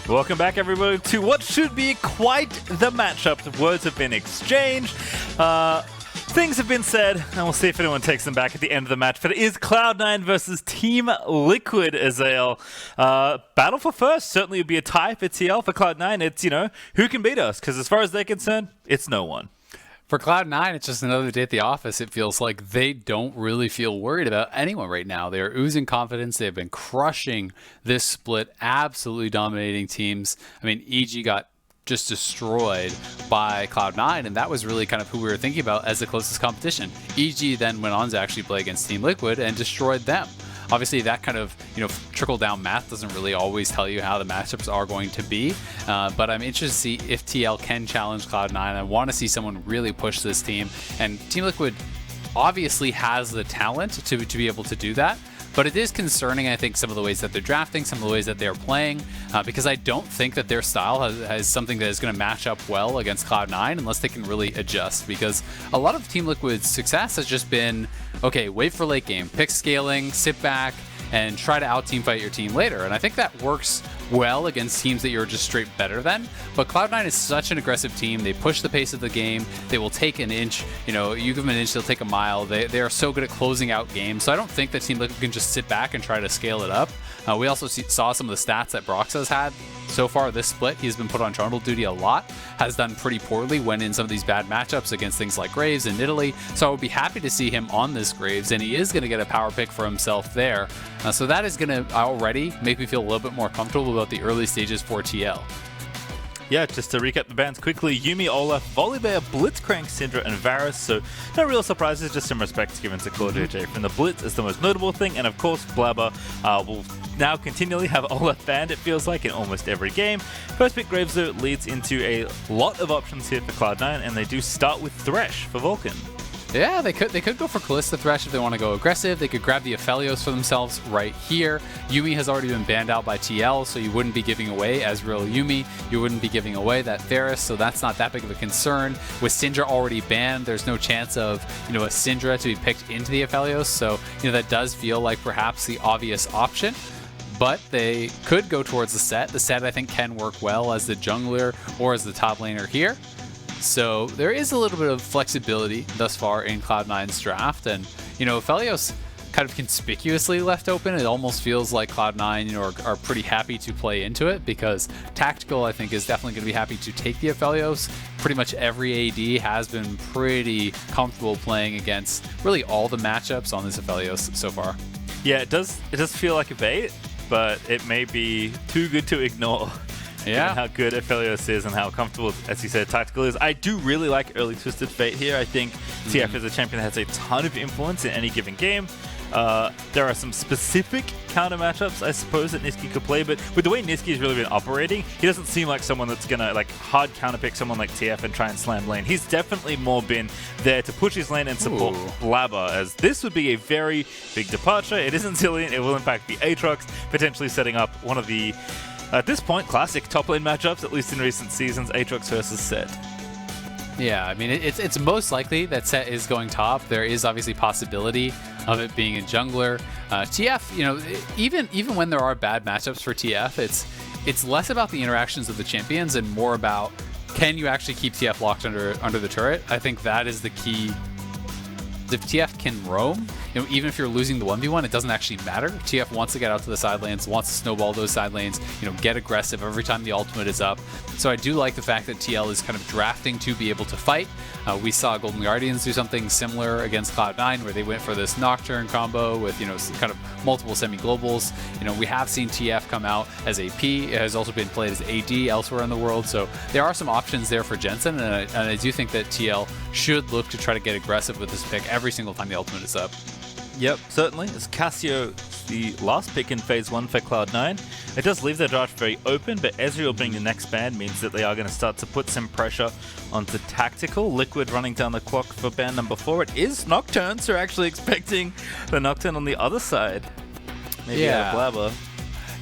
Welcome back, everybody, to what should be quite the matchup. The words have been exchanged. Things have been said, and we'll see if anyone takes them back at the end of the match. But it is Cloud9 versus Team Liquid, Azael. Battle for first certainly would be a tie for TL. For Cloud9, it's, who can beat us? Because as far as they're concerned, it's no one. For Cloud9, it's just another day at the office. It feels like they don't really feel worried about anyone right now. They are oozing confidence. They've been crushing this split, absolutely dominating teams. I mean, EG got just destroyed by Cloud9, and that was really kind of who we were thinking about as the closest competition. EG then went on to actually play against Team Liquid and destroyed them. Obviously, that kind of trickle-down math doesn't really always tell you how the matchups are going to be, but I'm interested to see if TL can challenge Cloud9. I want to see someone really push this team, and Team Liquid obviously has the talent to be able to do that. But it is concerning, I think, some of the ways that they're drafting, some of the ways that they're playing, because I don't think that their style has something that is going to match up well against Cloud9 unless they can really adjust. Because a lot of Team Liquid's success has just been, okay, wait for late game, pick scaling, sit back, and try to out-teamfight your team later. And I think that works well against teams that you're just straight better than. But Cloud9 is such an aggressive team. They push the pace of the game. They will take an inch. You give them an inch, they'll take a mile. They are so good at closing out games. So I don't think that Team Liquid can just sit back and try to scale it up. We also saw some of the stats that Broxah has had so far this split. He's been put on jungle duty a lot, has done pretty poorly when in some of these bad matchups against things like Graves and Italy. So I would be happy to see him on this Graves, and he is going to get a power pick for himself there. So that is going to already make me feel a little bit more comfortable about the early stages for TL. Yeah, just to recap the bans quickly, Yuumi, Olaf, Volibear, Blitzcrank, Syndra, and Varus. So no real surprises, just some respect given to CoreJJ from the Blitz is the most notable thing. And of course, Blaber will now continually have Olaf banned, it feels like, in almost every game. First pick Graves, though, leads into a lot of options here for Cloud9, and they do start with Thresh for Vulcan. Yeah, they could go for Kalista Thresh if they want to go aggressive. They could grab the Aphelios for themselves right here. Yuumi has already been banned out by TL, so you wouldn't be giving away Ezreal Yuumi. You wouldn't be giving away that Varus, so that's not that big of a concern. With Syndra already banned, there's no chance of a Syndra to be picked into the Aphelios, so that does feel like perhaps the obvious option. But they could go towards the Sett. The Sett, I think, can work well as the jungler or as the top laner here. So there is a little bit of flexibility thus far in Cloud9's draft, and Aphelios kind of conspicuously left open. It almost feels like Cloud9 are pretty happy to play into it, because Tactical, I think, is definitely going to be happy to take the Aphelios. Pretty much every AD has been pretty comfortable playing against really all the matchups on this Aphelios so far. Yeah, it does feel like a bait, but it may be too good to ignore. Yeah, given how good Aphelios is and how comfortable, as you said, Tactical is. I do really like early Twisted Fate here. I think TF is a champion that has a ton of influence in any given game. There are some specific counter matchups, I suppose, that Nisqy could play, but with the way Nisqy has really been operating, he doesn't seem like someone that's going to hard counterpick someone like TF and try and slam lane. He's definitely more been there to push his lane and support Blaber, as this would be a very big departure. It isn't Zillion, it will in fact be Aatrox, potentially setting up one of the, at this point, classic top lane matchups, at least in recent seasons, Aatrox versus Sett. Yeah, I mean, it's most likely that Sett is going top. There is obviously possibility of it being a jungler. TF, even when there are bad matchups for TF, it's less about the interactions of the champions and more about, can you actually keep TF locked under the turret? I think that is the key. If TF can roam, even if you're losing the 1v1, it doesn't actually matter. TF wants to get out to the side lanes, wants to snowball those side lanes, get aggressive every time the ultimate is up. So I do like the fact that TL is kind of drafting to be able to fight. We saw Golden Guardians do something similar against Cloud9, where they went for this Nocturne combo with, kind of multiple semi-globals. We have seen TF come out as AP. It has also been played as AD elsewhere in the world. So there are some options there for Jensen, and I do think that TL should look to try to get aggressive with this pick every single time the ultimate is up. Yep, certainly. As Cassio, the last pick in Phase 1 for Cloud9, it does leave their draft very open, but Ezreal being the next ban means that they are going to start to put some pressure onto Tactical. Liquid running down the clock for ban number 4. It is Nocturne, so we're actually expecting the Nocturne on the other side. Maybe Blaber.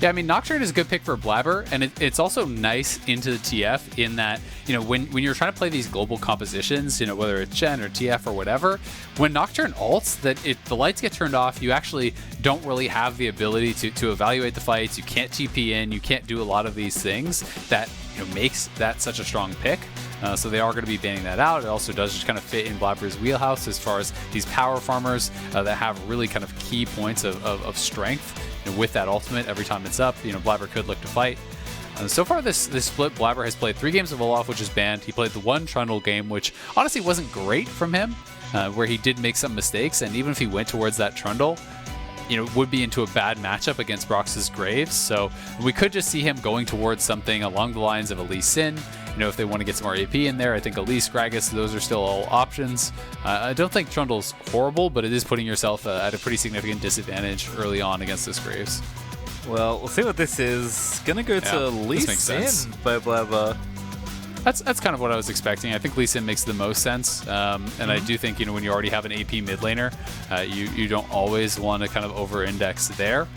Yeah, I mean, Nocturne is a good pick for Blaber, and it's also nice into the TF in that, you know, when you're trying to play these global compositions, you know, whether it's Gen or TF or whatever, when Nocturne ults, the lights get turned off, you actually don't really have the ability to evaluate the fights, you can't TP in, you can't do a lot of these things that, you know, makes that such a strong pick. So they are going to be banning that out. It also does just kind of fit in Blaber's wheelhouse as far as these power farmers that have really kind of key points of strength. You know, with that ultimate, every time it's up, you know, Blaber could look to fight. So far this split, Blaber has played 3 games of Olaf, which is banned. He played the 1 Trundle game, which honestly wasn't great from him, where he did make some mistakes. And even if he went towards that Trundle, you know, would be into a bad matchup against Broxah's Graves. So we could just see him going towards something along the lines of a Lee Sin. You know, if they want to get some more AP in there, I think Elise, Gragas, those are still all options. I don't think Trundle's horrible, but it is putting yourself at a pretty significant disadvantage early on against this Graves. Well, we'll see what this is. Gonna go to Lee Sin by Blaber. That's kind of what I was expecting. I think Lee Sin makes the most sense, and I do think, you know, when you already have an AP mid laner, you don't always want to kind of over-index there.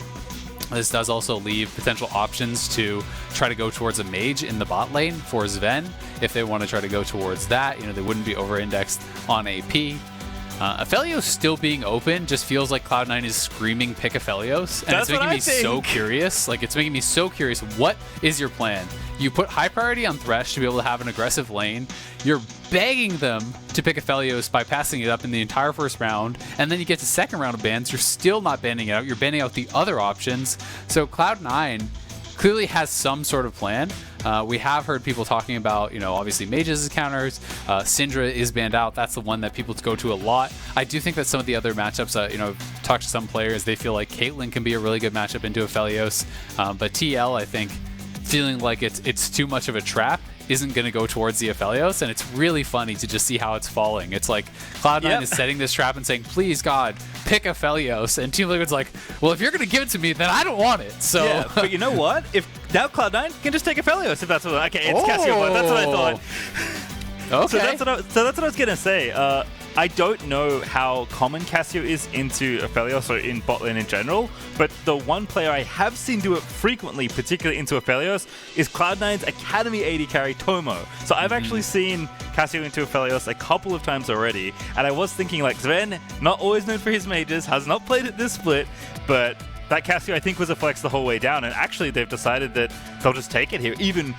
This does also leave potential options to try to go towards a mage in the bot lane for Zven. If they want to try to go towards that, you know, they wouldn't be over-indexed on AP. Aphelios still being open just feels like Cloud9 is screaming pick Aphelios, and it's making me so curious. Like, it's making me so curious. What is your plan? You put high priority on Thresh to be able to have an aggressive lane. You're begging them to pick Aphelios by passing it up in the entire first round, and then you get to second round of bans. You're still not banning it out. You're banning out the other options. So Cloud9 clearly has some sort of plan. We have heard people talking about, you know, obviously mages as counters. Syndra is banned out. That's the one that people go to a lot. I do think that some of the other matchups, you know, talked to some players, they feel like Caitlyn can be a really good matchup into Aphelios. But TL, I think, feeling like it's too much of a trap, isn't going to go towards the Aphelios, and it's really funny to just see how it's falling. It's like Cloud9 is setting this trap and saying, please God, pick Aphelios, and Team Liquid's like, well, if you're going to give it to me, then I don't want it. So yeah, but you know what? If now Cloud9 can just take Aphelios if that's what. Okay, it's Cassiopeia. That's what I thought. Okay. So that's what I was gonna say. I don't know how common Cassio is into Aphelios or in bot lane in general, but the one player I have seen do it frequently, particularly into Aphelios, is Cloud9's Academy AD carry Tomo. So I've actually seen Cassio into Aphelios a couple of times already, and I was thinking, like, Zven, not always known for his mages, has not played it this split, but that Cassio I think was a flex the whole way down, and actually they've decided that they'll just take it here, even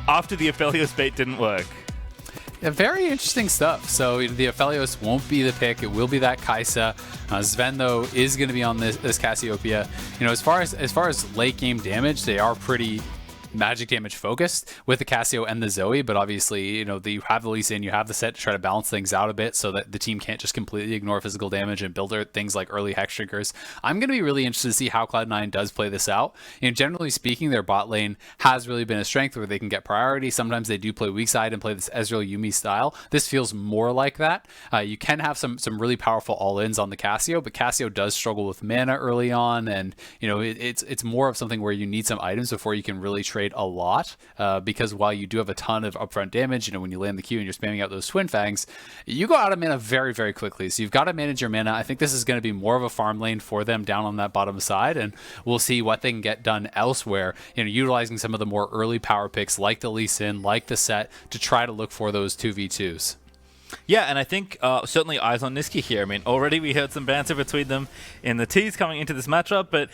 after the Aphelios bait didn't work. Yeah, very interesting stuff. So the Aphelios won't be the pick. It will be that Kai'Sa. Zven, though, is going to be on this Cassiopeia. You know, as far as late game damage, they are pretty magic damage focused with the Cassio and the Zoe, but obviously, you know, you have the Lee Sin, you have the Sett to try to balance things out a bit so that the team can't just completely ignore physical damage and build things like early Hex triggers. I'm going to be really interested to see how Cloud9 does play this out. You know, generally speaking, their bot lane has really been a strength where they can get priority. Sometimes they do play weak side and play this Ezreal Yuumi style. This feels more like that. You can have some really powerful all-ins on the Cassio, but Cassio does struggle with mana early on, and you know, it's more of something where you need some items before you can really trade a lot, because while you do have a ton of upfront damage, you know, when you land the Q and you're spamming out those Twin Fangs, you go out of mana very, very quickly. So you've got to manage your mana. I think this is going to be more of a farm lane for them down on that bottom side, and we'll see what they can get done elsewhere, you know, utilizing some of the more early power picks like the Lee Sin, like the Sett, to try to look for those 2v2s. Yeah, and I think certainly eyes on Nisqy here. I mean, already we heard some banter between them in the T's coming into this matchup, but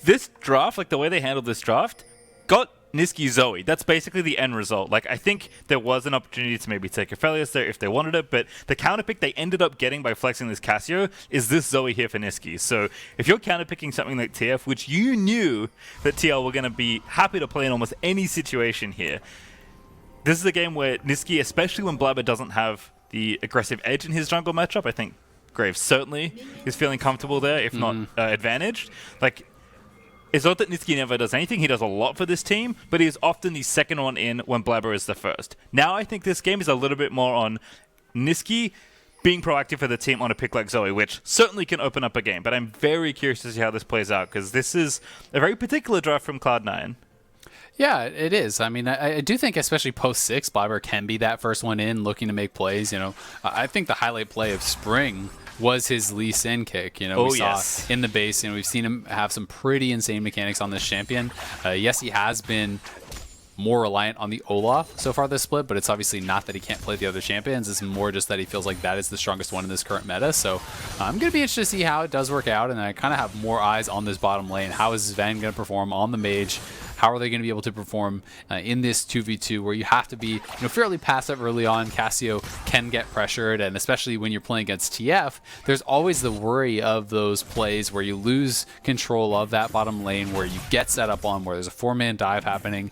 this draft, like the way they handled this draft, got Nisqy Zoe. That's basically the end result. Like, I think there was an opportunity to maybe take Aphelios there if they wanted it, but the counter pick they ended up getting by flexing this Cassio is this Zoe here for Nisqy. So if you're counter picking something like TF, which you knew that TL were going to be happy to play in almost any situation here, this is a game where Nisqy, especially when Blaber doesn't have the aggressive edge in his jungle matchup, I think Graves certainly is feeling comfortable there, if not advantaged. Like, it's not that Nisqy never does anything. He does a lot for this team, but he is often the second one in when Blaber is the first. Now I think this game is a little bit more on Nisqy being proactive for the team on a pick like Zoe, which certainly can open up a game. But I'm very curious to see how this plays out, because this is a very particular draft from Cloud9. Yeah, it is. I mean, I do think especially post-6, Blaber can be that first one in looking to make plays. You know, I think the highlight play of Spring was his Lee Sin kick. You know, we saw in the base, and we've seen him have some pretty insane mechanics on this champion. Yes, he has been more reliant on the Olaf so far this split, but it's obviously not that he can't play the other champions. It's more just that he feels like that is the strongest one in this current meta. So I'm going to be interested to see how it does work out, and I kind of have more eyes on this bottom lane. How is Zven going to perform on the mage? How are they going to be able to perform in this 2v2 where you have to be fairly passive early on? Cassio can get pressured, and especially when you're playing against TF, there's always the worry of those plays where you lose control of that bottom lane, where you get set up on, where there's a 4-man dive happening.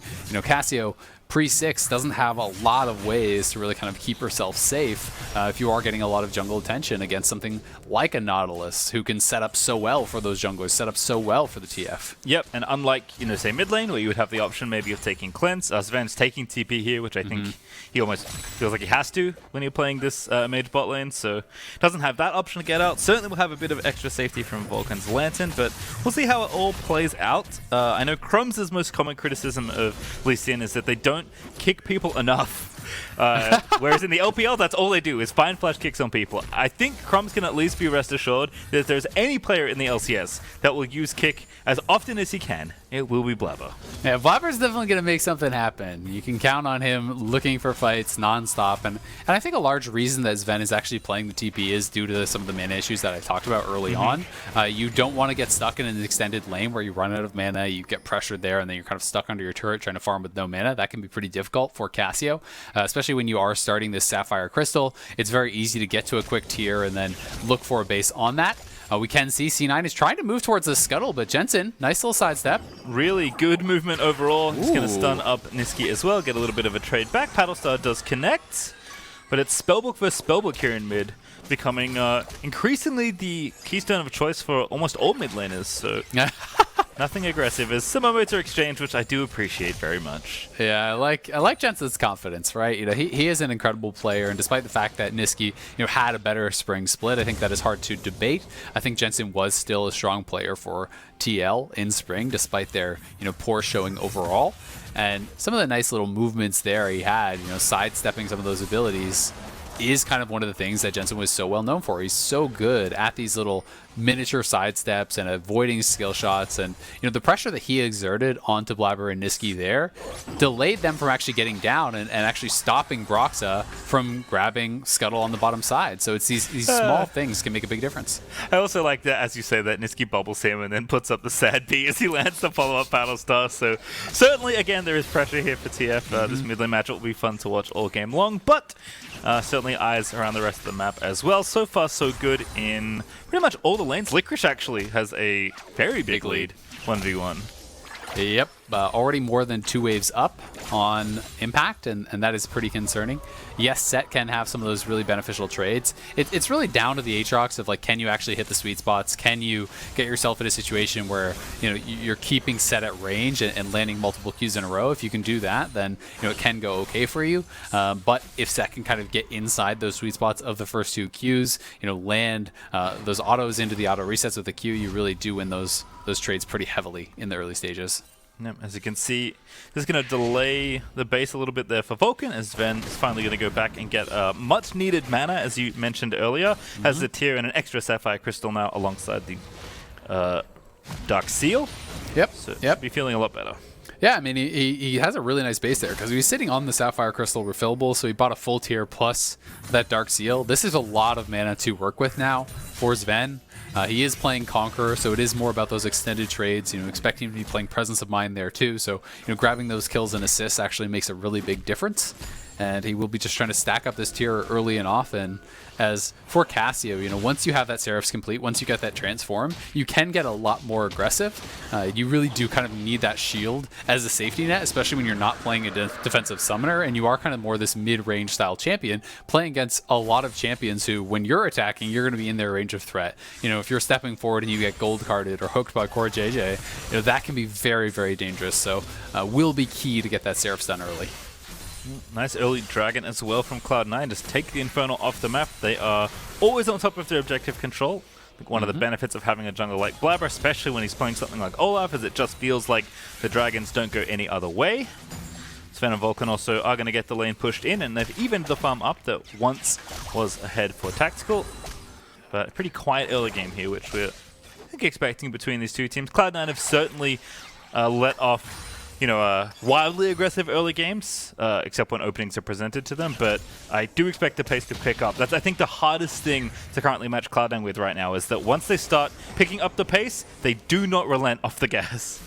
Cassio pre-6 doesn't have a lot of ways to really kind of keep herself safe if you are getting a lot of jungle attention against something like a Nautilus, who can set up so well for those junglers, set up so well for the TF. Yep, and unlike, say, mid lane, where you would have the option maybe of taking cleanse, Zven's taking TP here, which I think he almost feels like he has to when you're playing this mage bot lane, so doesn't have that option to get out. Certainly will have a bit of extra safety from Vulcan's Lantern, but we'll see how it all plays out. I know Crumbs' most common criticism of Lee Sin is that they don't kick people enough. Whereas in the LPL, that's all they do is find flash kicks on people. I think Crumbs can at least be rest assured that if there's any player in the LCS that will use kick as often as he can, it will be Blaber. Yeah, Blaber's definitely going to make something happen. You can count on him looking for fights nonstop, and I think a large reason that Zven is actually playing the TP is due to some of the mana issues that I talked about early on. You don't want to get stuck in an extended lane where you run out of mana, you get pressured there, and then you're kind of stuck under your turret trying to farm with no mana. That can be pretty difficult for Cassio, especially when you are starting this Sapphire Crystal. It's very easy to get to a quick tier and then look for a base on that. We can see C9 is trying to move towards the scuttle, but Jensen, nice little sidestep. Really good movement overall. He's going to stun up Nisqy as well, get a little bit of a trade back. Paddlestar does connect, but it's Spellbook versus Spellbook here in mid, becoming increasingly the keystone of choice for almost all mid laners, so nothing aggressive as some modes are exchanged, which I do appreciate very much. Yeah, I like Jensen's confidence, right? He is an incredible player, and despite the fact that Nisqy had a better spring split, I think that is hard to debate. I think Jensen was still a strong player for TL in spring, despite their poor showing overall. And some of the nice little movements there he had, sidestepping some of those abilities, is kind of one of the things that Jensen was so well known for. He's so good at these little miniature sidesteps and avoiding skill shots, and the pressure that he exerted onto Blaber and Nisqy there delayed them from actually getting down and actually stopping Broxah from grabbing Scuttle on the bottom side. So it's these small things can make a big difference. I also like that, as you say, that Nisqy bubbles him and then puts up the sad B as he lands the follow-up Battlestar. So certainly, again, there is pressure here for TF. This mid lane matchup will be fun to watch all game long, but certainly eyes around the rest of the map as well. So far, so good in pretty much all the lanes. Licorice actually has a very big lead, 1v1. Yep, already more than 2 waves up on Impact, and that is pretty concerning. Yes, Sett can have some of those really beneficial trades. It's really down to the Aatrox of can you actually hit the sweet spots? Can you get yourself in a situation where you're keeping Sett at range and landing multiple Qs in a row? If you can do that, then it can go okay for you. But if Sett can kind of get inside those sweet spots of the first 2 Qs, land those autos into the auto resets with the Q, you really do win those trades pretty heavily in the early stages. Yep, as you can see, this is going to delay the base a little bit there for Vulcan, as Zven is finally going to go back and get much needed mana, as you mentioned earlier. Has the tier and an extra Sapphire Crystal now alongside the Dark Seal. Yep. So should be feeling a lot better. Yeah, I mean, he has a really nice base there because he was sitting on the Sapphire Crystal refillable, so he bought a full tier plus that Dark Seal. This is a lot of mana to work with now for Zven. He is playing Conqueror, so it is more about those extended trades, expecting him to be playing Presence of Mind there too. So, grabbing those kills and assists actually makes a really big difference. And he will be just trying to stack up this tier early and often. As for Cassio, once you have that Seraph's complete, once you get that transform, you can get a lot more aggressive. You really do kind of need that shield as a safety net, especially when you're not playing a defensive summoner and you are kind of more this mid-range style champion, playing against a lot of champions who, when you're attacking, you're going to be in their range of threat. If you're stepping forward and you get gold carded or hooked by CoreJJ, that can be very, very dangerous. So will be key to get that Seraph's done early. Nice early dragon as well from Cloud9. Just take the Infernal off the map. They are always on top of their objective control. I think one of the benefits of having a jungle like Blaber, especially when he's playing something like Olaf, is it just feels like the dragons don't go any other way. Zven and Vulcan also are going to get the lane pushed in, and they've evened the farm up that once was ahead for Tactical. But a pretty quiet early game here, which we're, I think, expecting between these two teams. Cloud9 have certainly let off, wildly aggressive early games, except when openings are presented to them. But I do expect the pace to pick up. That's, I think, the hardest thing to currently match Cloud9 with right now is that once they start picking up the pace, they do not relent off the gas.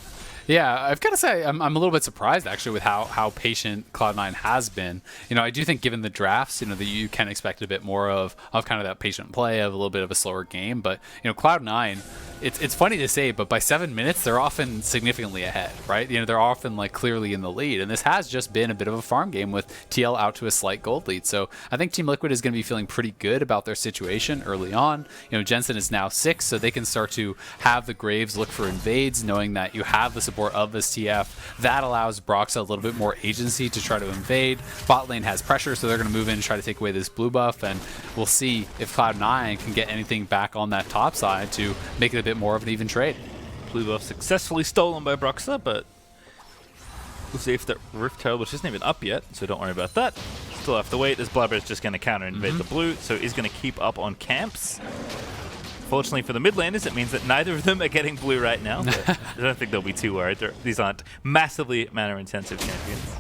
Yeah, I've got to say, I'm a little bit surprised, actually, with how patient Cloud9 has been. I do think given the drafts, that you can expect a bit more of kind of that patient play, of a little bit of a slower game. But, Cloud9, it's funny to say, but by 7 minutes, they're often significantly ahead, right? They're often like clearly in the lead. And this has just been a bit of a farm game with TL out to a slight gold lead. So I think Team Liquid is going to be feeling pretty good about their situation early on. Jensen is now 6, so they can start to have the Graves look for invades, knowing that you have the support of this TF. That allows Broxah a little bit more agency to try to invade. Bot lane has pressure, so they're going to move in and try to take away this blue buff, and we'll see if Cloud9 can get anything back on that top side to make it a bit more of an even trade. Blue buff successfully stolen by Broxah, but we'll see if the Rift Herald, which isn't even up yet, so don't worry about that. Still have to wait, as Blaber is just going to counter invade the blue, so he's going to keep up on camps. Fortunately for the mid laners, it means that neither of them are getting blue right now. But I don't think they'll be too worried. These aren't massively mana-intensive champions.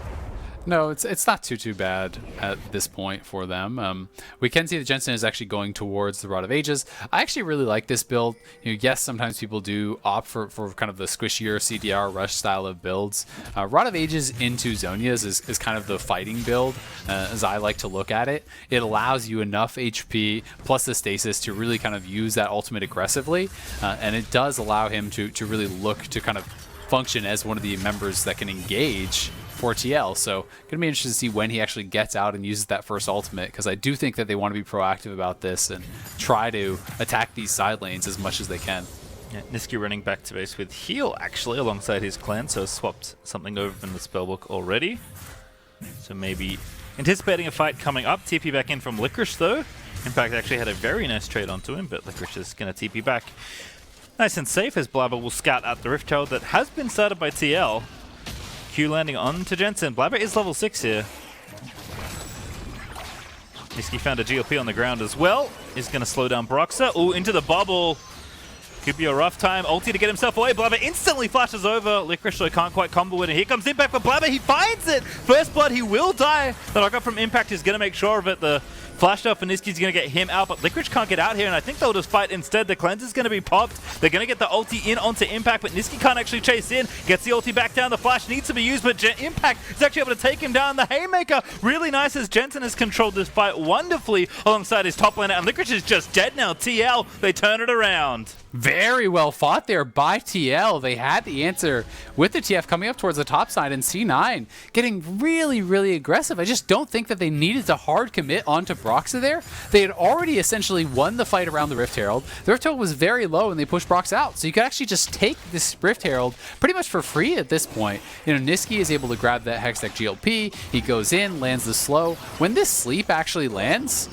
No, it's not too bad at this point for them. We can see that Jensen is actually going towards the Rod of Ages. I actually really like this build. Yes, sometimes people do opt for kind of the squishier CDR rush style of builds. Rod of Ages into Zhonya's is kind of the fighting build, as I like to look at it. It allows you enough HP plus the stasis to really kind of use that ultimate aggressively, and it does allow him to really look to kind of function as one of the members that can engage for TL. So gonna be interested to see when he actually gets out and uses that first ultimate, because I do think that they want to be proactive about this and try to attack these side lanes as much as they can. Yeah, Nisqy running back to base with heal actually alongside his clan, so swapped something over in the spellbook already. So maybe anticipating a fight coming up. TP back in from Licorice though. Impact actually had a very nice trade onto him, but Licorice is gonna TP back nice and safe as Blaber will scout out the Rift Herald that has been started by TL. Q landing onto Jensen. Blaber is level 6 here. Nisqy found a GLP on the ground as well. Is going to slow down Broxah. Ooh, into the bubble. Could be a rough time. Ulti to get himself away. Blaber instantly flashes over. Licorice though can't quite combo it. And here comes Impact for Blaber. He finds it. First blood. He will die. The knockup from Impact is going to make sure of it. The flash up for Nisqy's going to get him out, but Licorice can't get out here, and I think they'll just fight instead. The cleanse is going to be popped. They're going to get the ulti in onto Impact, but Nisqy can't actually chase in. Gets the ulti back down. The flash needs to be used, but Impact is actually able to take him down. The Haymaker, really nice as Jensen has controlled this fight wonderfully alongside his top laner, and Licorice is just dead now. TL, they turn it around. Very well fought there by TL. They had the answer with the TF coming up towards the top side, and C9 getting really aggressive. I just don't think that they needed to hard commit onto Broxah there. They had already essentially won the fight around the Rift Herald. The Rift Herald was very low and they pushed Broxah out. So you could actually just take this Rift Herald pretty much for free at this point. Nisqy is able to grab that Hextech GLP. He goes in, lands the slow. When this sleep actually lands,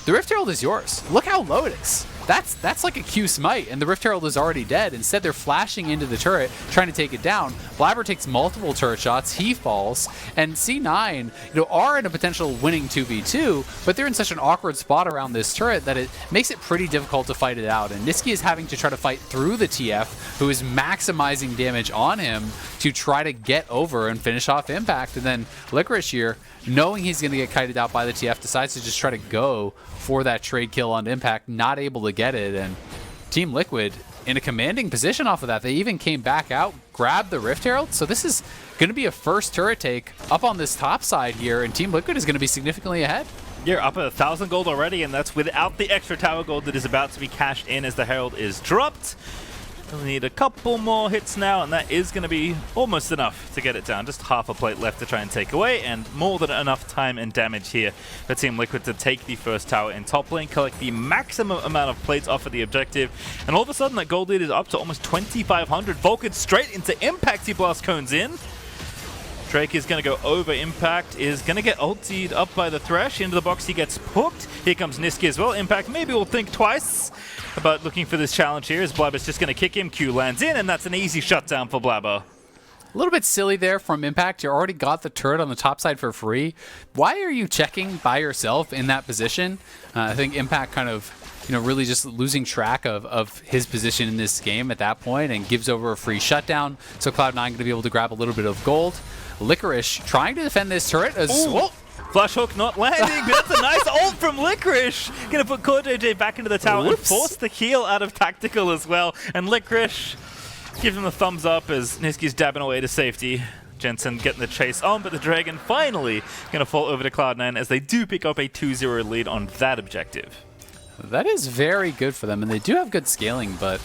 the Rift Herald is yours. Look how low it is. That's like a Q smite, and the Rift Herald is already dead. Instead, they're flashing into the turret, trying to take it down. Blaber takes multiple turret shots, he falls, and C9 are in a potential winning 2v2, but they're in such an awkward spot around this turret that it makes it pretty difficult to fight it out. And Nisqy is having to try to fight through the TF, who is maximizing damage on him to try to get over and finish off Impact. And then Licorice here, knowing he's going to get kited out by the TF, decides to just try to go for that trade kill on Impact, not able to get it, and Team Liquid in a commanding position off of that. They even came back out, grabbed the Rift Herald, so this is going to be a first turret take up on this top side here, and Team Liquid is going to be significantly ahead. You're up at 1,000 gold already, and that's without the extra tower gold that is about to be cashed in as the Herald is dropped. We'll need a couple more hits now, and that is going to be almost enough to get it down. Just half a plate left to try and take away, and more than enough time and damage here for Team Liquid to take the first tower in top lane, collect the maximum amount of plates off of the objective, and all of a sudden that gold lead is up to almost 2,500. Vulcan straight into Impact. He blast cones in. Drake is going to go over Impact, is going to get ultied up by the Thresh. Into the box he gets hooked. Here comes Nisqy as well. Impact maybe will think twice about looking for this challenge here, as Blaber's just going to kick him. Q lands in, and that's an easy shutdown for Blaber. A little bit silly there from Impact. You already got the turret on the top side for free. Why are you checking by yourself in that position? I think Impact kind of really just losing track of his position in this game at that point and gives over a free shutdown. So Cloud9 going to be able to grab a little bit of gold. Licorice trying to defend this turret as well. Flash hook not landing, but that's a nice ult from Licorice. Gonna put CoreJJ back into the tower and force the heal out of Tactical as well. And Licorice gives him the thumbs up as Nisqy's dabbing away to safety. Jensen getting the chase on, but the Dragon finally gonna fall over to Cloud9 as they do pick up a 2-0 lead on that objective. That is very good for them, and they do have good scaling, but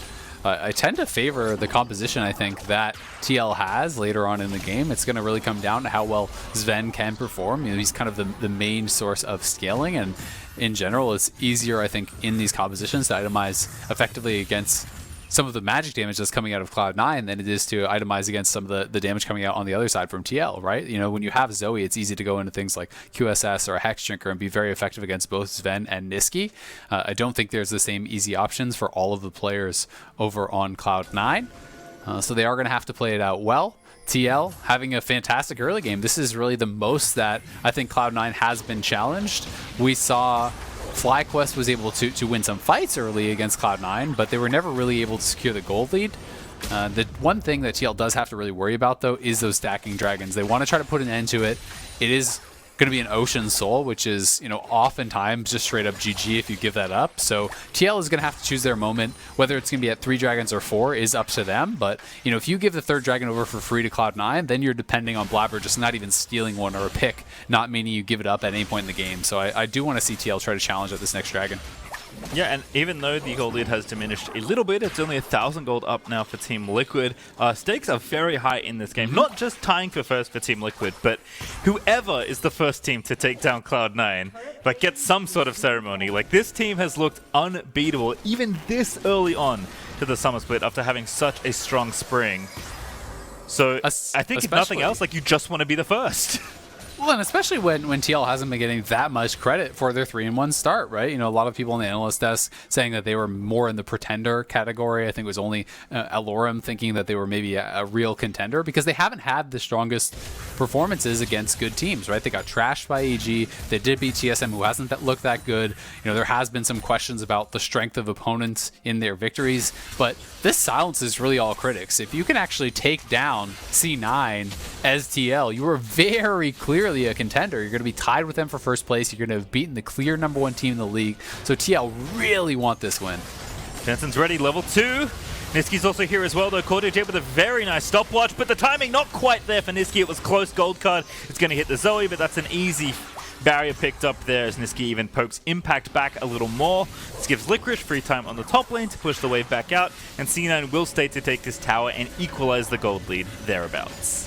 I tend to favor the composition, I think, that TL has later on in the game. It's going to really come down to how well Zven can perform. He's kind of the main source of scaling, and in general, it's easier, I think, in these compositions to itemize effectively against some of the magic damage that's coming out of Cloud9 than it is to itemize against some of the damage coming out on the other side from TL, right? When you have Zoe, it's easy to go into things like QSS or a Hex Drinker and be very effective against both Zven and Nisqy. I don't think there's the same easy options for all of the players over on Cloud9. So they are going to have to play it out well. TL having a fantastic early game. This is really the most that I think Cloud9 has been challenged. We saw FlyQuest was able to win some fights early against Cloud9, but they were never really able to secure the gold lead. The one thing that TL does have to really worry about, though, is those stacking dragons. They want to try to put an end to it. It is going to be an Ocean Soul, which is, oftentimes just straight up GG if you give that up. So TL is going to have to choose their moment. Whether it's going to be at 3 dragons or 4 is up to them. But, if you give the 3rd dragon over for free to Cloud9, then you're depending on Blaber just not even stealing one or a pick, not meaning you give it up at any point in the game. So I do want to see TL try to challenge at this next dragon. Yeah, and even though the gold lead has diminished a little bit, it's only 1,000 gold up now for Team Liquid. Stakes are very high in this game. Not just tying for first for Team Liquid, but whoever is the first team to take down Cloud9, gets some sort of ceremony. This team has looked unbeatable, even this early on to the Summer Split after having such a strong spring. So I think if nothing else, you just want to be the first. Well, and especially when TL hasn't been getting that much credit for their 3-1 start, right? A lot of people on the analyst desk saying that they were more in the pretender category. I think it was only Alorum thinking that they were maybe a real contender because they haven't had the strongest performances against good teams, right? They got trashed by EG. They did beat TSM, who hasn't looked that good. There has been some questions about the strength of opponents in their victories, but this silences really all critics. If you can actually take down C9 as TL, you are very clearly a contender. You're going to be tied with them for first place. You're going to have beaten the clear #1 team in the league. So TL really want this win. Jensen's ready, level 2. Nisqy's also here as well, though. CoreJJ with a very nice stopwatch, but the timing not quite there for Nisqy. It was close. Gold card. It's going to hit the Zoe, but that's an easy barrier picked up there as Nisqy even pokes Impact back a little more. This gives Licorice free time on the top lane to push the wave back out, and C9 will stay to take this tower and equalize the gold lead thereabouts.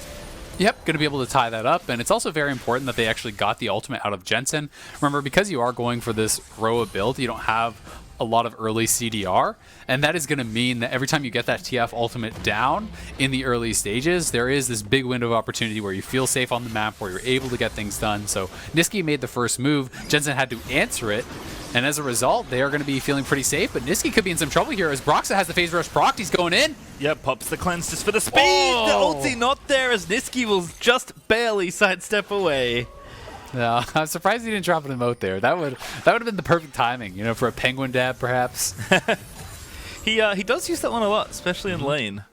Yep, going to be able to tie that up, and it's also very important that they actually got the ultimate out of Jensen. Remember, because you are going for this Roa build, you don't have a lot of early CDR, and that is going to mean that every time you get that TF ultimate down in the early stages, there is this big window of opportunity where you feel safe on the map, where you're able to get things done. So Nisqy made the first move, Jensen had to answer it, and as a result, they are going to be feeling pretty safe, but Nisqy could be in some trouble here as Broxah has the phase rush procced. He's going in. Yep, pops the cleanse just for the speed. Oh. The ulti not there as Nisqy will just barely sidestep away. No, I'm surprised he didn't drop an emote there. That would have been the perfect timing, for a penguin dab, perhaps. He does use that one a lot, especially in lane.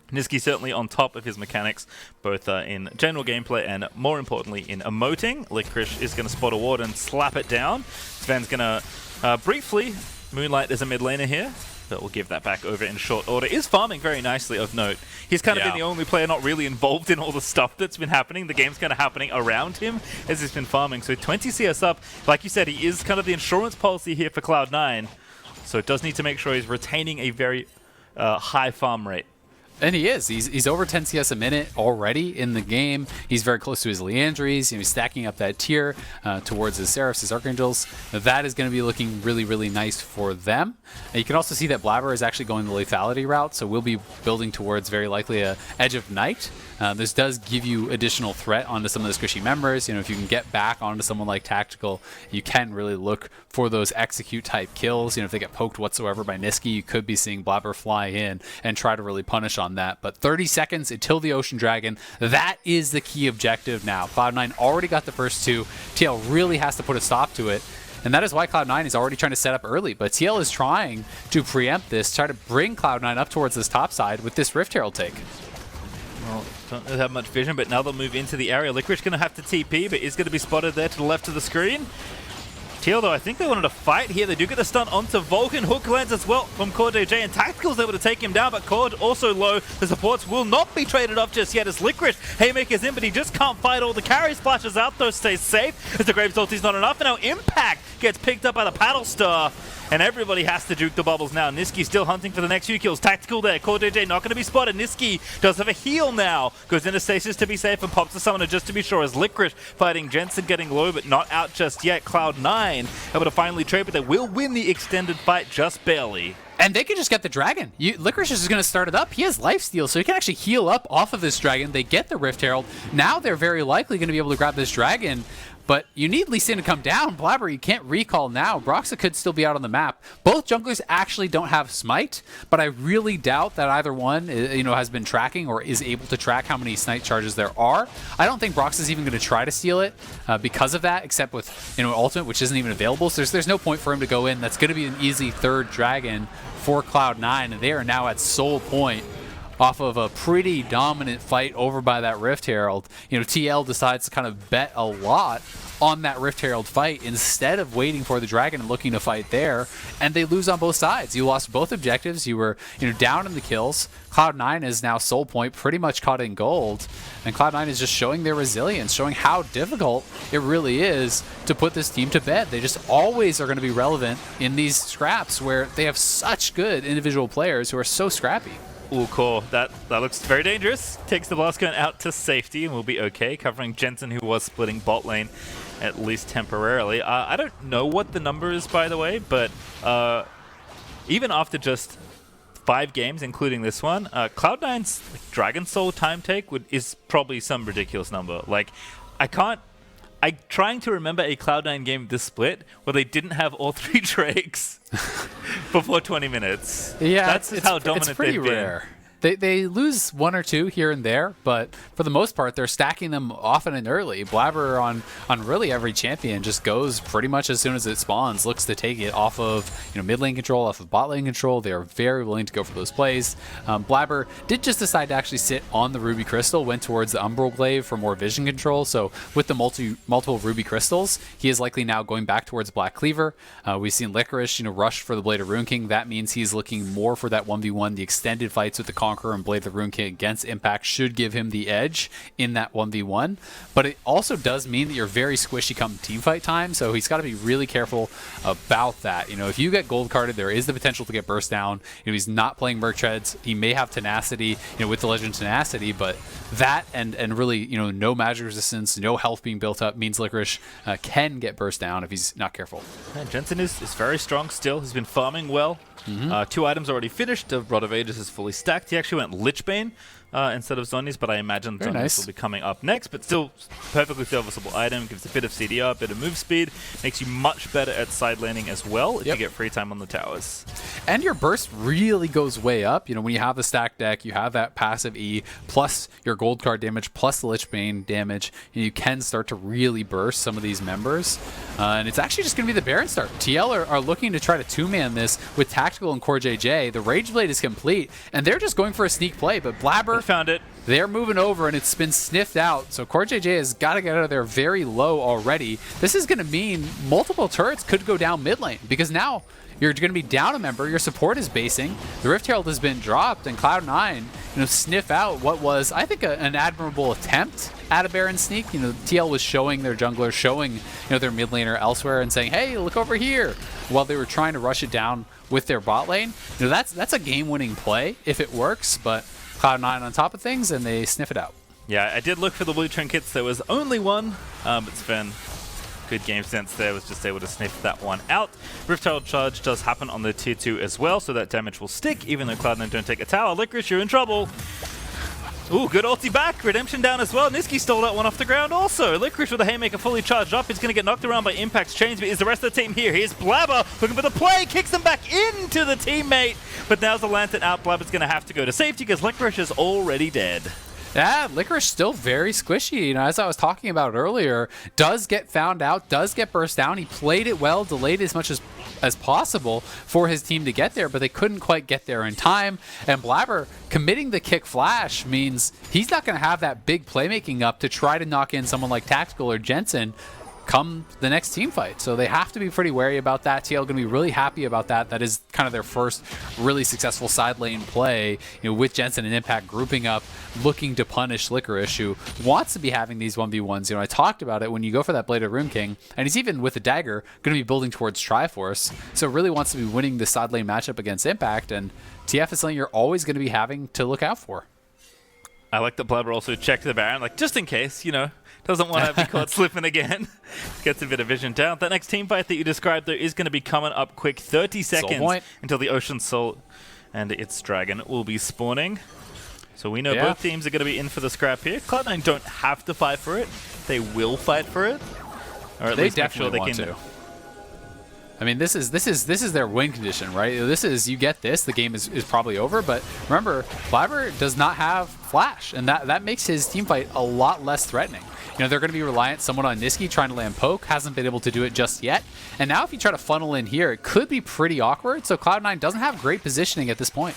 Nisqy certainly on top of his mechanics, both in general gameplay and, more importantly, in emoting. Licorice is going to spot a ward and slap it down. Zven's going to briefly moonlight as a mid laner here, but we'll give that back over in short order. Is farming very nicely of note. He's kind of been the only player not really involved in all the stuff that's been happening. The game's kind of happening around him as he's been farming. So 20 CS up. Like you said, he is kind of the insurance policy here for Cloud9. So it does need to make sure he's retaining a very high farm rate. And he is. He's over 10 CS a minute already in the game. He's very close to his Leandries. He's stacking up that tier towards his Seraphs, his Archangels. That is going to be looking really, really nice for them. And you can also see that Blaber is actually going the lethality route, so we'll be building towards very likely a Edge of Night. This does give you additional threat onto some of the squishy members. If you can get back onto someone like Tactical, you can really look for those execute type kills. If they get poked whatsoever by Nisqy, you could be seeing Blaber fly in and try to really punish on that. But 30 seconds until the Ocean Dragon, that is the key objective now. Cloud9 already got the first 2. TL really has to put a stop to it. And that is why Cloud9 is already trying to set up early. But TL is trying to preempt this, try to bring Cloud9 up towards this top side with this Rift Herald take. Well, don't really have much vision, but now they'll move into the area. Licorice going to have to TP, but is going to be spotted there to the left of the screen. TL, though, I think they wanted to fight here. They do get a stun onto Vulcan. Hook lands as well from CoreJJ, and Tactical's able to take him down, but Cord also low. The supports will not be traded off just yet as Licorice haymakers in, but he just can't fight all the carry. Splashes out, though, stays safe as the Graves ulti's not enough, and now Impact gets picked up by the Paddle Star. And everybody has to juke the bubbles now. Nisqy still hunting for the next few kills. Tactical there. CoreJJ not going to be spotted. Nisqy does have a heal now. Goes into stasis to be safe and pops the summoner just to be sure as Licorice fighting Jensen getting low but not out just yet. Cloud9 able to finally trade, but they will win the extended fight just barely. And they can just get the dragon. Licorice is just going to start it up. He has lifesteal, so he can actually heal up off of this dragon. They get the Rift Herald. Now they're very likely going to be able to grab this dragon. But you need Lee Sin to come down. Blaber, you can't recall now. Broxah could still be out on the map. Both junglers actually don't have Smite, but I really doubt that either one has been tracking or is able to track how many Smite charges there are. I don't think Broxah's even going to try to steal it because of that, except with ultimate, which isn't even available. So there's no point for him to go in. That's going to be an easy third dragon for Cloud9, and they are now at soul point off of a pretty dominant fight over by that Rift Herald. TL decides to kind of bet a lot on that Rift Herald fight instead of waiting for the dragon and looking to fight there, and they lose on both sides. You lost both objectives. You were down in the kills. Cloud9 is now soul point, pretty much caught in gold, and Cloud9 is just showing their resilience, showing how difficult it really is to put this team to bed. They just always are going to be relevant in these scraps where they have such good individual players who are so scrappy. Ooh, Core, that looks very dangerous. Takes the blast gun out to safety and will be okay, covering Jensen, who was splitting bot lane at least temporarily. I don't know what the number is, by the way, but even after just 5 games, including this one, Cloud9's Dragon Soul time take is probably some ridiculous number. Like, I'm trying to remember a Cloud9 game this split where they didn't have all 3 Drakes before 20 minutes. Yeah, that's how dominant it's pretty they've been. rare. They lose 1 or 2 here and there, but for the most part, they're stacking them often and early. Blaber on really every champion just goes pretty much as soon as it spawns, looks to take it off of mid lane control, off of bot lane control. They are very willing to go for those plays. Blaber did just decide to actually sit on the Ruby Crystal, went towards the Umbral Glaive for more vision control. So with the multiple Ruby Crystals, he is likely now going back towards Black Cleaver. We've seen Licorice rush for the Blade of Rune King. That means he's looking more for that 1v1. The extended fights with the Conqueror and Blade the Rune King against Impact should give him the edge in that 1v1, but it also does mean that you're very squishy come teamfight time, so he's got to be really careful about that. If you get gold carded, there is the potential to get burst down. He's not playing Merc Treads. He may have tenacity, with the Legend Tenacity, but that and really, no magic resistance, no health being built up means Licorice can get burst down if he's not careful. And Jensen is very strong still. He's been farming well. 2 items already finished. The Rod of Ages is fully stacked. He actually went Lichbane instead of Zonies, but I imagine Zonies will be coming up next. But still, perfectly serviceable item. Gives a bit of CDR, a bit of move speed. Makes you much better at side laning as well if you get free time on the towers. And your burst really goes way up. When you have the stack deck, you have that passive E, plus your gold card damage, plus the Lichbane damage, you can start to really burst some of these members. And it's actually just going to be the Baron start. TL are looking to try to 2-man this with Tactical and CoreJJ. The Rage Blade is complete, and they're just going for a sneak play, but Blaber found it. They're moving over, and it's been sniffed out. So CoreJJ has got to get out of there very low already. This is going to mean multiple turrets could go down mid lane, because now you're going to be down a member. Your support is basing. The Rift Herald has been dropped, and Cloud9 sniff out what was, I think, an admirable attempt at a Baron sneak. TL was showing their jungler, showing their mid laner elsewhere, and saying, "Hey, look over here," while they were trying to rush it down with their bot lane. That's a game-winning play if it works, but Cloud9 on top of things, and they sniff it out. Yeah, I did look for the blue trinkets. There was only one, but Zven, good game sense there, was just able to sniff that one out. Rift Herald charge does happen on the tier 2 as well, so that damage will stick, even though Cloud9 don't take a tower. Licorice, you're in trouble. Ooh, good ulti back. Redemption down as well. Nisqy stole that one off the ground also. Licorice with a Haymaker fully charged up. He's going to get knocked around by Impact's chains, but is the rest of the team here? Here's Blaber looking for the play. Kicks him back into the teammate. But now's the Lantern out. Blaber's going to have to go to safety because Licorice is already dead. Yeah, Licorice still very squishy. You know, as I was talking about earlier, does get found out, does get burst down. He played it well, delayed as much as possible for his team to get there, but they couldn't quite get there in time. And Blaber committing the kick flash means he's not going to have that big playmaking up to try to knock in someone like Tactical or Jensen come the next team fight. So they have to be pretty wary about that. TL going to be really happy about that. That is kind of their first really successful side lane play, you know, with Jensen and Impact grouping up, looking to punish Licorice, who wants to be having these 1v1s. You know, I talked about it when you go for that Blade of Rune King, and he's even with a dagger going to be building towards Triforce. So really wants to be winning the side lane matchup against Impact, and TF is something you're always going to be having to look out for. I like that Blaber also checked the Baron, like just in case, you know, doesn't want to be caught slipping again. Gets a bit of vision down. That next team fight that you described, though, is going to be coming up quick. 30 seconds until the Ocean Soul and its dragon will be spawning. So we know both teams are going to be in for the scrap here. Cloud9 don't have to fight for it. They will fight for it. Or at least make sure they can. I mean, this is their win condition, right? This is, you get this, the game is probably over. But remember, Blaber does not have Flash, and that makes his team fight a lot less threatening. You know, they're going to be reliant somewhat on Nisqy trying to land poke. Hasn't been able to do it just yet. And now if you try to funnel in here, it could be pretty awkward. So Cloud9 doesn't have great positioning at this point.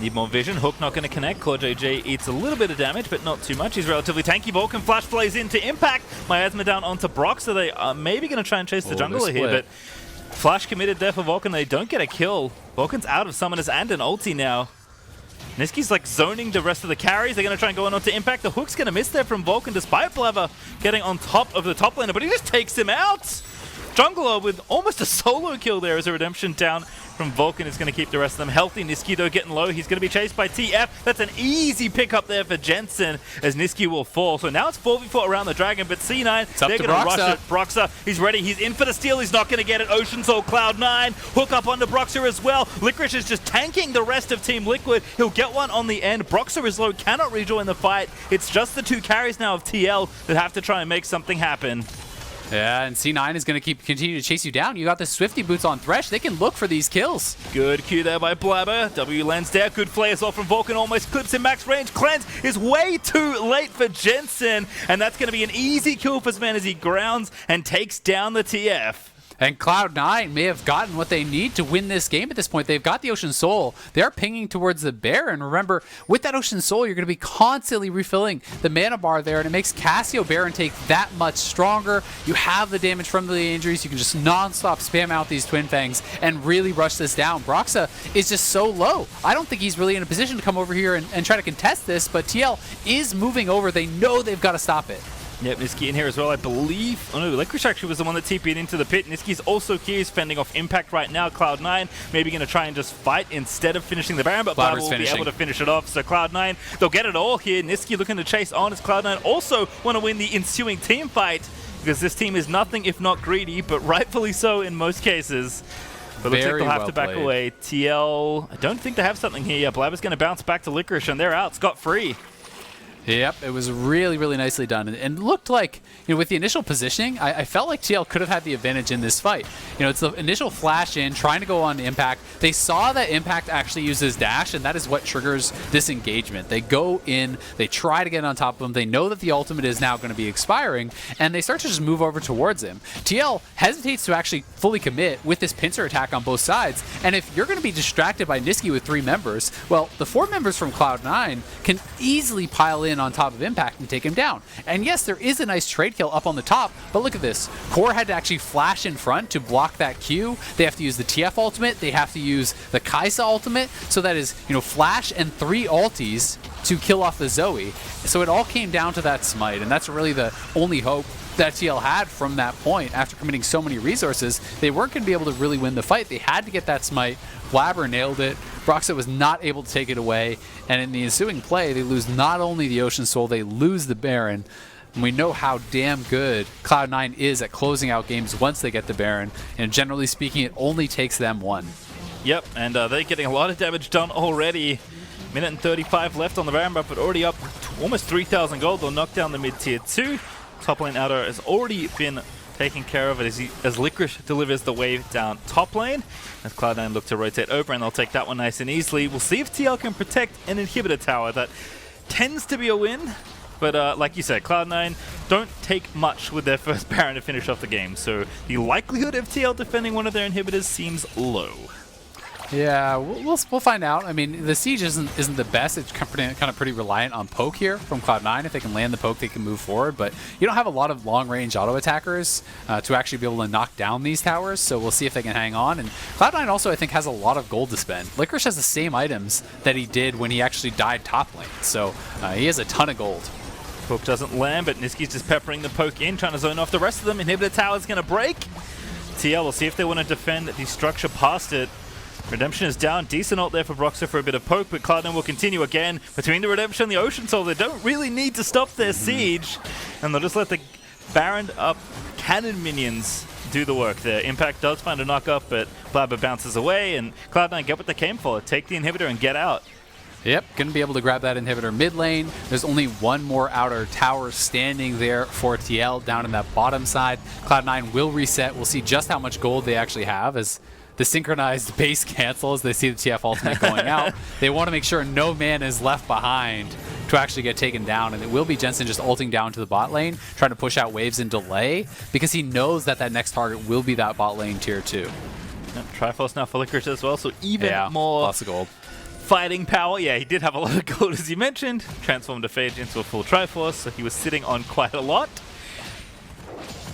Need more vision. Hook not going to connect. CoreJJ eats a little bit of damage, but not too much. He's relatively tanky. Vulcan flash plays into Impact. Miasma down onto Broxah. So they are maybe going to try and chase the jungler here, but flash committed there for Vulcan. They don't get a kill. Vulcan's out of summoners and an ulti now. Nisqy's like zoning the rest of the carries. They're going to try and go on onto Impact. The hook's going to miss there from Vulcan despite Blaber getting on top of the top laner, but he just takes him out. Jungler with almost a solo kill there as a redemption down from Vulcan is going to keep the rest of them healthy. Nisqy, though, getting low. He's going to be chased by TF. That's an easy pickup there for Jensen as Nisqy will fall. So now it's 4v4 around the dragon, but C9, they're going to rush it. Broxah, he's ready. He's in for the steal. He's not going to get it. Ocean Soul, Cloud9. Hook up onto Broxah as well. Licorice is just tanking the rest of Team Liquid. He'll get one on the end. Broxah is low, cannot rejoin the fight. It's just the two carries now of TL that have to try and make something happen. Yeah, and C9 is going to continue to chase you down. You got the Swifty boots on Thresh. They can look for these kills. Good Q there by Blaber. W lands there. Good play as well from Vulcan. Almost clips in max range. Cleanse is way too late for Jensen. And that's going to be an easy kill for Zven as he grounds and takes down the TF. And Cloud9 may have gotten what they need to win this game at this point. They've got the Ocean Soul. They're pinging towards the Baron. Remember, with that Ocean Soul, you're going to be constantly refilling the mana bar there, and it makes Cassio Baron take that much stronger. You have the damage from the injuries. You can just non-stop spam out these Twin Fangs and really rush this down. Broxah is just so low. I don't think he's really in a position to come over here and try to contest this, but TL is moving over. They know they've got to stop it. Yep, Nisqy in here as well, I believe. Oh no, Licorice actually was the one that TP'd into the pit. Nisqy's also here. He's fending off Impact right now. Cloud9 maybe going to try and just fight instead of finishing the Baron, but Blaber will be able to finish it off. So Cloud9, they'll get it all here. Nisqy looking to chase on as Cloud9 also want to win the ensuing team fight because this team is nothing if not greedy, but rightfully so in most cases. But looks like they'll have to back away. TL, I don't think they have something here. Yeah, Blaber's going to bounce back to Licorice and they're out scot-free. Yep, it was really, really nicely done. And looked like, you know, with the initial positioning, I felt like TL could have had the advantage in this fight. You know, it's the initial flash in, trying to go on Impact. They saw that Impact actually uses dash, and that is what triggers this engagement. They go in, they try to get on top of him. They know that the ultimate is now going to be expiring, and they start to just move over towards him. TL hesitates to actually fully commit with this pincer attack on both sides. And if you're going to be distracted by Nisqy with 3 members, well, the 4 members from Cloud9 can easily pile in on top of Impact and take him down. And yes, there is a nice trade kill up on the top, but look at this. Core had to actually flash in front to block that Q. They have to use the TF ultimate. They have to use the Kai'Sa ultimate. So that is, you know, flash and 3 ultis to kill off the Zoe. So it all came down to that smite, and that's really the only hope that TL had from that point. After committing so many resources, they weren't going to be able to really win the fight. They had to get that smite. Blaber nailed it. Broxah was not able to take it away, and in the ensuing play, they lose not only the Ocean Soul, they lose the Baron. And we know how damn good Cloud9 is at closing out games once they get the Baron, and generally speaking, it only takes them 1. Yep, and they're getting a lot of damage done already. Minute and 35 left on the Baron buff, but already up to almost 3,000 gold. They'll knock down the mid-tier 2. Top lane Aatrox has already been taking care of it as Licorice delivers the wave down top lane. As Cloud9 look to rotate over, and they'll take that one nice and easily. We'll see if TL can protect an inhibitor tower that tends to be a win. But like you said, Cloud9 don't take much with their first Baron to finish off the game, so the likelihood of TL defending one of their inhibitors seems low. Yeah, we'll find out. I mean, the siege isn't the best. It's kind of pretty reliant on poke here from Cloud9. If they can land the poke, they can move forward. But you don't have a lot of long-range auto attackers to actually be able to knock down these towers. So we'll see if they can hang on. And Cloud9 also, I think, has a lot of gold to spend. Licorice has the same items that he did when he actually died top lane. So he has a ton of gold. Poke doesn't land, but Nisqy's just peppering the poke in, trying to zone off the rest of them. Inhibitor tower's going to break. TL will see if they want to defend the structure past it. Redemption is down. Decent ult there for Broxah for a bit of poke, but Cloud9 will continue again. Between the Redemption and the Ocean Soul, they don't really need to stop their siege. And they'll just let the Baron up cannon minions do the work there. Impact does find a knock up, but Blaber bounces away, and Cloud9 get what they came for. Take the inhibitor and get out. Yep, going to be able to grab that inhibitor mid lane. There's only one more outer tower standing there for TL down in that bottom side. Cloud9 will reset. We'll see just how much gold they actually have as the synchronized base cancel as they see the TF ultimate going out. They want to make sure no man is left behind to actually get taken down, and it will be Jensen just ulting down to the bot lane, trying to push out waves and delay, because he knows that that next target will be that bot lane tier 2. Yep, Triforce now for Licorice as well, so even more lots of gold. Fighting power. Yeah, he did have a lot of gold, as you mentioned. Transformed a Phage into a full Triforce, so he was sitting on quite a lot.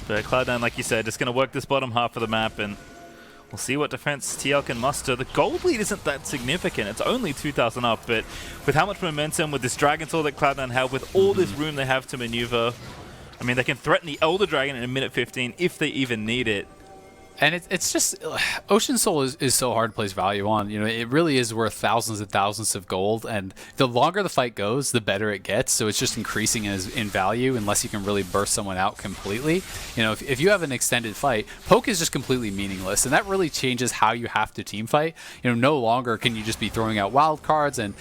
But Cloud9, like you said, just going to work this bottom half of the map, and we'll see what defense TL can muster. The gold lead isn't that significant. It's only 2,000 up, but with how much momentum, with this Dragon Soul that Cloud9 have, with all this room they have to maneuver, I mean, they can threaten the Elder Dragon in a minute 15 if they even need it. And it's just, Ocean Soul is so hard to place value on. You know, it really is worth thousands and thousands of gold, and the longer the fight goes, the better it gets. So it's just increasing in value unless you can really burst someone out completely. You know, if you have an extended fight, poke is just completely meaningless, and that really changes how you have to team fight. You know, no longer can you just be throwing out wild cards and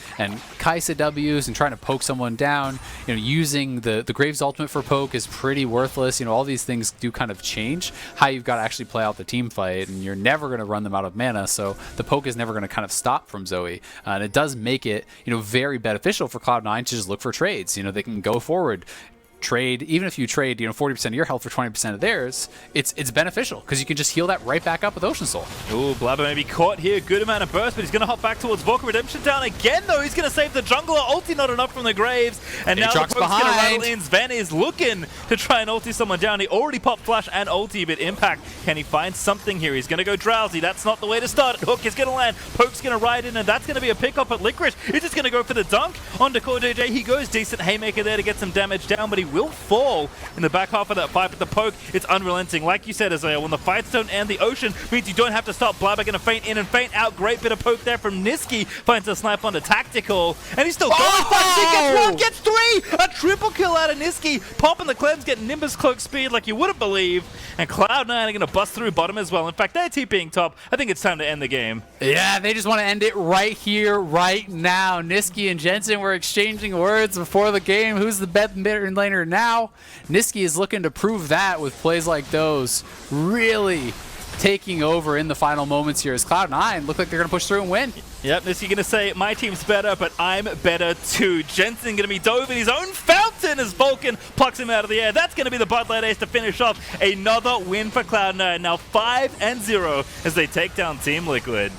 Kaisa W's and trying to poke someone down. You know, using the Graves ultimate for poke is pretty worthless. You know, all these things do kind of change how you've got to actually play out the team fight, and you're never going to run them out of mana, so the poke is never going to kind of stop from Zoe, and it does make it, you know, very beneficial for Cloud9 to just look for trades. You know, they can go forward, trade, even if you trade, you know, 40% of your health for 20% of theirs, it's beneficial because you can just heal that right back up with Ocean Soul. Ooh, Blaber may be caught here. Good amount of burst, but he's going to hop back towards Vulcan. Redemption down again, though. He's going to save the jungler. Ulti not enough from the Graves, and now the poke's going to rattle in. Zven is looking to try and ulti someone down. He already popped flash and ulti, but Impact, can he find something here? He's going to go Drowsy. That's not the way to start. Hook is going to land. Poke's going to ride in, and that's going to be a pickup at Licorice. He's just going to go for the dunk onto CoreJJ. He goes decent haymaker there to get some damage down, but he will fall in the back half of that fight. But the poke, it's unrelenting. Like you said, Isaiah, when the fights don't end, the Ocean means you don't have to stop. Blaber going to feint in and feint out. Great bit of poke there from Nisqy. Finds a snipe onto Tactical, and he's still going. He gets 3! A triple kill out of Nisqy. Popping the cleanse, getting Nimbus cloak speed like you wouldn't believe. And Cloud9 are going to bust through bottom as well. In fact, they're TPing top. I think it's time to end the game. Yeah, they just want to end it right here, right now. Nisqy and Jensen were exchanging words before the game. Who's the better laner now? Nisqy is looking to prove that with plays like those, really taking over in the final moments here as Cloud9 look like they're going to push through and win. Yep, Nisqy going to say, my team's better, but I'm better too. Jensen going to be dove in his own fountain as Vulcan plucks him out of the air. That's going to be the bot lane ace to finish off another win for Cloud9. Now 5-0 as they take down Team Liquid.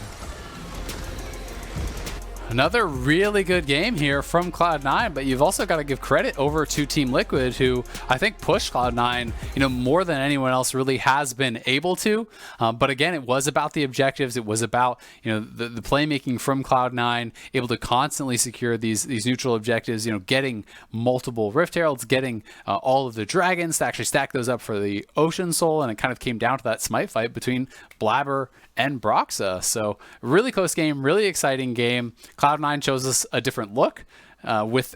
Another really good game here from Cloud9, but you've also got to give credit over to Team Liquid, who I think pushed Cloud9, you know, more than anyone else really has been able to. But again, it was about the objectives. It was about, you know, the playmaking from Cloud9, able to constantly secure these neutral objectives. You know, getting multiple Rift Heralds, getting all of the dragons to actually stack those up for the Ocean Soul, and it kind of came down to that smite fight between Blaber and Broxah. So really close game, really exciting game. Cloud9 chose us a different look with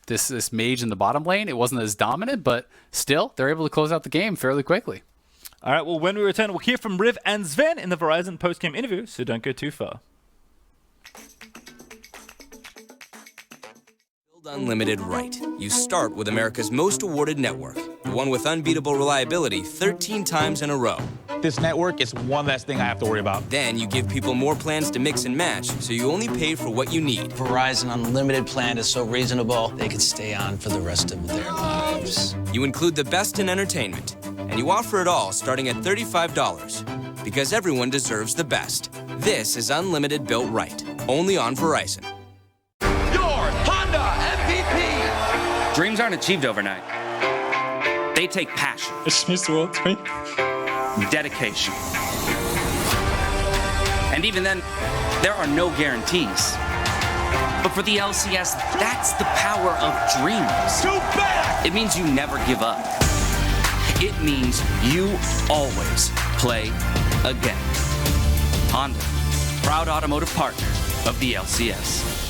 this mage in the bottom lane. It wasn't as dominant, but still they're able to close out the game fairly quickly. All right, well, when we return, we'll hear from Riv and Zven in the Verizon post-game interview, so don't go too far. Build unlimited right. You start with America's most awarded network, the one with unbeatable reliability 13 times in a row. this network, it's one less thing I have to worry about. Then you give people more plans to mix and match, so you only pay for what you need. Verizon Unlimited plan is so reasonable, they could stay on for the rest of their lives. You include the best in entertainment, and you offer it all starting at $35. Because everyone deserves the best. This is Unlimited built right, only on Verizon. Your Honda MVP! Dreams aren't achieved overnight. They take passion. It's Mr. World 3. Dedication. And even then, there are no guarantees. But for the LCS, that's the power of dreams. Too bad! It means you never give up. It means you always play again. Honda, proud automotive partner of the LCS.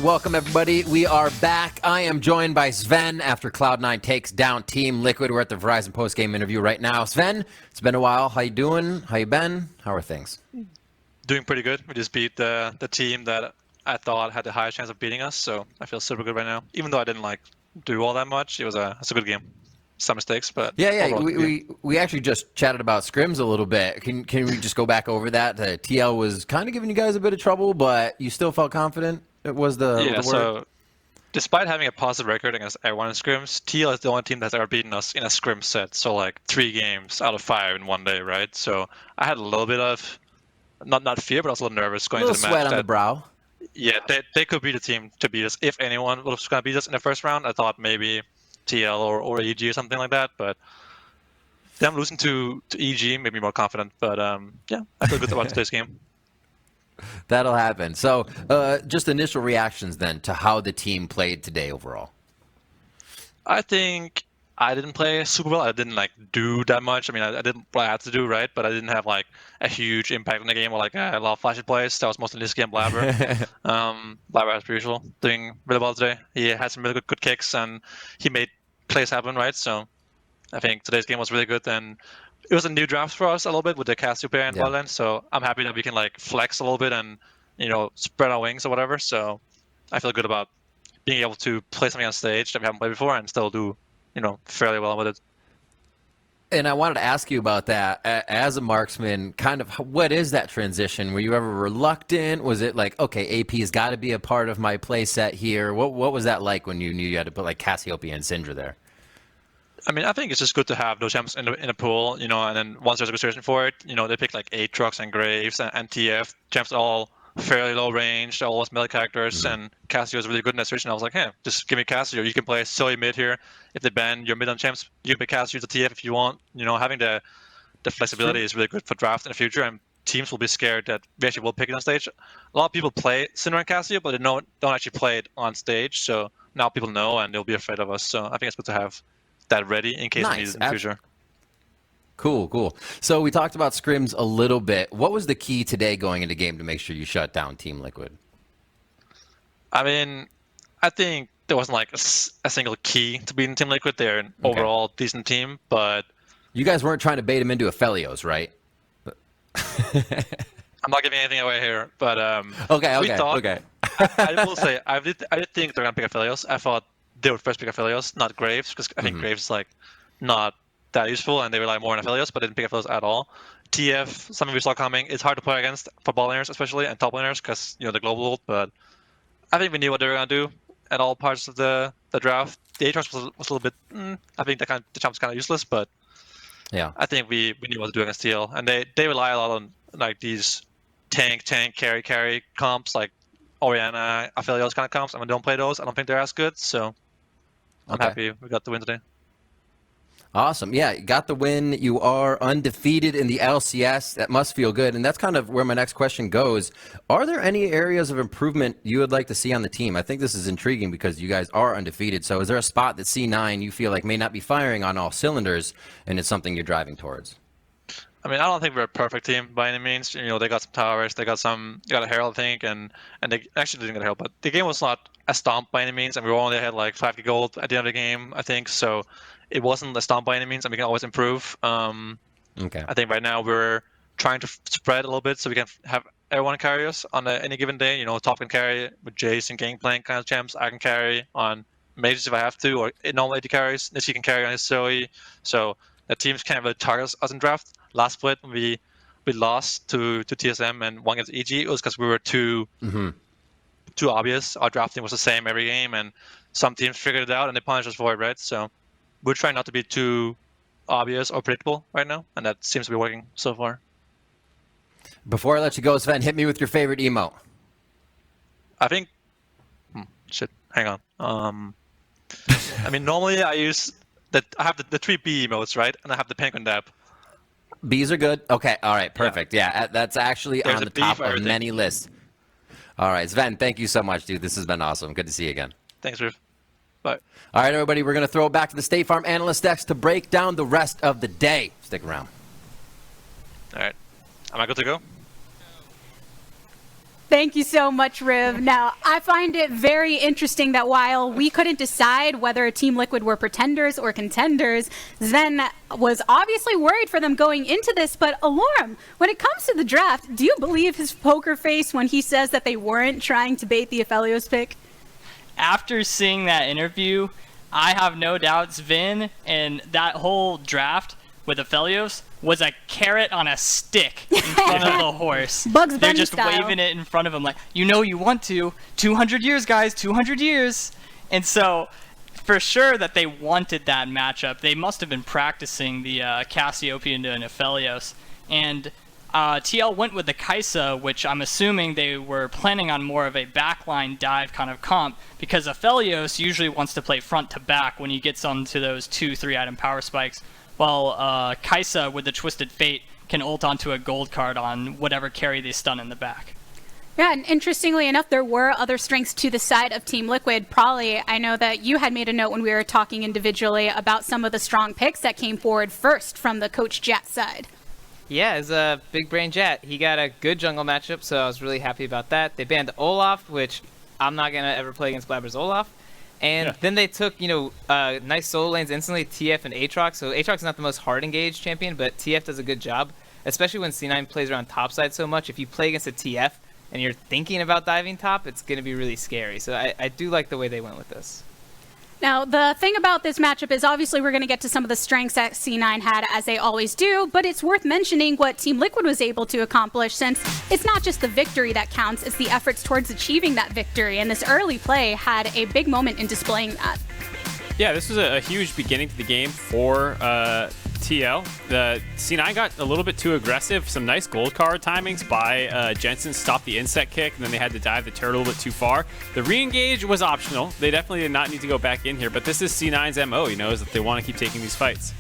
Welcome, everybody. We are back. I am joined by Zven after Cloud9 takes down Team Liquid. We're at the Verizon post-game interview right now. Zven, it's been a while. How you doing? How you been? How are things? Doing pretty good. We just beat the team that I thought had the highest chance of beating us, so I feel super good right now. Even though I didn't do all that much, it's a good game. Some mistakes, but yeah. We actually just chatted about scrims a little bit. Can we just go back over that? TL was kind of giving you guys a bit of trouble, but you still felt confident. It was the word. So despite having a positive record against everyone in scrims, TL is the only team that's ever beaten us in a scrim set. So 3 games out of 5 in one day, right? So I had a little bit of not fear, but also a little nervous going into the match. Sweat on the brow. Yeah, they could be the team to beat us if anyone was going to beat us in the first round. I thought maybe TL or EG or something like that, but them losing to EG made me more confident. But yeah, I feel good about today's game. That'll happen. So, just initial reactions then to how the team played today overall. I think I didn't play super well. I didn't like do that much. I mean, I did what I had to do, right? But I didn't have like a huge impact on the game or like a lot of flashy plays. That was mostly Nisqy and Blaber. Blaber, as per usual, doing really well today. He had some really good kicks and he made plays happen, right? So I think today's game was really good, and it was a new draft for us a little bit with the Cassiopeia and Vulcan. So I'm happy that we can like flex a little bit and spread our wings or whatever. So I feel good about being able to play something on stage that we haven't played before and still do fairly well with it. And I wanted to ask you about that. As a marksman, kind of what is that transition? Were you ever reluctant? Was it like, okay, AP's got to be a part of my play set here? What was that like when you knew you had to put like Cassiopeia and Syndra there? I mean, I think it's just good to have those champs in a pool, and then once there's a consideration for it, they pick like Aatrox and Graves and TF. Champs are all fairly low range, they're always melee characters, and Cassio is really good in that situation. I was like, hey, just give me Cassio. You can play silly mid here. If they ban your mid on champs, you can pick Cassio to TF if you want. Having the flexibility is really good for draft in the future, and teams will be scared that we actually will pick it on stage. A lot of people play Syndra and Cassio, but they don't actually play it on stage, so now people know, and they'll be afraid of us. So I think it's good to have that ready in case we need it in the future. Cool. So we talked about scrims a little bit. What was the key today going into game to make sure you shut down Team Liquid? I mean, I think there wasn't like a single key to beating Team Liquid. They're an overall decent team, but you guys weren't trying to bait them into a Felios, right? I'm not giving anything away here, but okay. I will say I did think they're gonna pick a Felios. I thought they would first pick a Felios, not Graves, because I think Graves is like not that useful, and they rely more on Aphelios, but didn't pick Aphelios at all. TF, something we saw coming. It's hard to play against for ball laners, especially, and top laners, because the global ult, but I think we knew what they were going to do at all parts of the draft. The Aatrox was a little bit, I think the champ was kind of useless, but yeah, I think we knew what to do against TL, and they rely a lot on like these tank, carry comps, like Orianna, Aphelios kind of comps, and we don't play those. I don't think they're as good, so I'm happy we got the win today. Awesome. Yeah, you got the win. You are undefeated in the LCS. That must feel good. And that's kind of where my next question goes. Are there any areas of improvement you would like to see on the team? I think this is intriguing because you guys are undefeated. So is there a spot that C9 you feel like may not be firing on all cylinders and it's something you're driving towards? I mean, I don't think we're a perfect team by any means. They got some towers, they got a Herald, I think, and they actually didn't get a Herald, but the game was not a stomp by any means, and we only had like 5k gold at the end of the game, I think, so it wasn't a stomp by any means, and we can always improve. I think right now we're trying to spread a little bit so we can have everyone carry us on any given day. Top can carry with Jace and Gangplank kind of champs. I can carry on mages if I have to, or normal AD carries. Nisqy can carry on his Zoe, so the teams can't really target us in draft. Last split, we lost to TSM and won against EG. It was because we were too obvious. Our drafting was the same every game, and some teams figured it out and they punished us for it, right? So we're trying not to be too obvious or predictable right now, and that seems to be working so far. Before I let you go, Zven, hit me with your favorite emote. I think... hang on. I mean, normally I use... I have the 3 B emotes, right? And I have the penguin dab. B's are good? Okay, all right, perfect. Yeah, that's actually on the top of many lists. All right, Zven, thank you so much, dude. This has been awesome. Good to see you again. Thanks, Ruth. Bye. All right, everybody, we're going to throw it back to the State Farm Analyst Desk to break down the rest of the day. Stick around. All right. Am I good to go? Thank you so much, Riv. Now, I find it very interesting that while we couldn't decide whether Team Liquid were pretenders or contenders, Zven was obviously worried for them going into this. But Alorum, when it comes to the draft, do you believe his poker face when he says that they weren't trying to bait the Aphelios pick? After seeing that interview, I have no doubt Zven and that whole draft with Aphelios was a carrot on a stick in front of the horse. Bugs Bunny They're just style. waving it in front of him like, you want to. 200 years, guys, 200 years. And so, for sure that they wanted that matchup. They must have been practicing the Cassiopeia and Aphelios. And TL went with the Kaisa, which I'm assuming they were planning on more of a backline dive kind of comp, because Aphelios usually wants to play front to back when he gets onto those 2-3 item power spikes, while Kaisa with the Twisted Fate can ult onto a gold card on whatever carry they stun in the back. Yeah, and interestingly enough, there were other strengths to the side of Team Liquid. Probably, I know that you had made a note when we were talking individually about some of the strong picks that came forward first from the Coach Jet side. Yeah, it's a big brain Jet. He got a good jungle matchup, so I was really happy about that. They banned Olaf, which I'm not going to ever play against Blaber's Olaf. And then they took, nice solo lanes instantly, TF and Aatrox. So Aatrox is not the most hard engaged champion, but TF does a good job, especially when C9 plays around top side so much. If you play against a TF and you're thinking about diving top, it's going to be really scary. So I do like the way they went with this. Now, the thing about this matchup is obviously we're going to get to some of the strengths that C9 had, as they always do, but it's worth mentioning what Team Liquid was able to accomplish, since it's not just the victory that counts, it's the efforts towards achieving that victory, and this early play had a big moment in displaying that. Yeah, this was a huge beginning to the game for TL. The C9 got a little bit too aggressive. Some nice gold card timings by Jensen, stopped the inset kick, and then they had to dive the turret a little bit too far. The re-engage was optional. They definitely did not need to go back in here, but this is C9's MO, is that they want to keep taking these fights.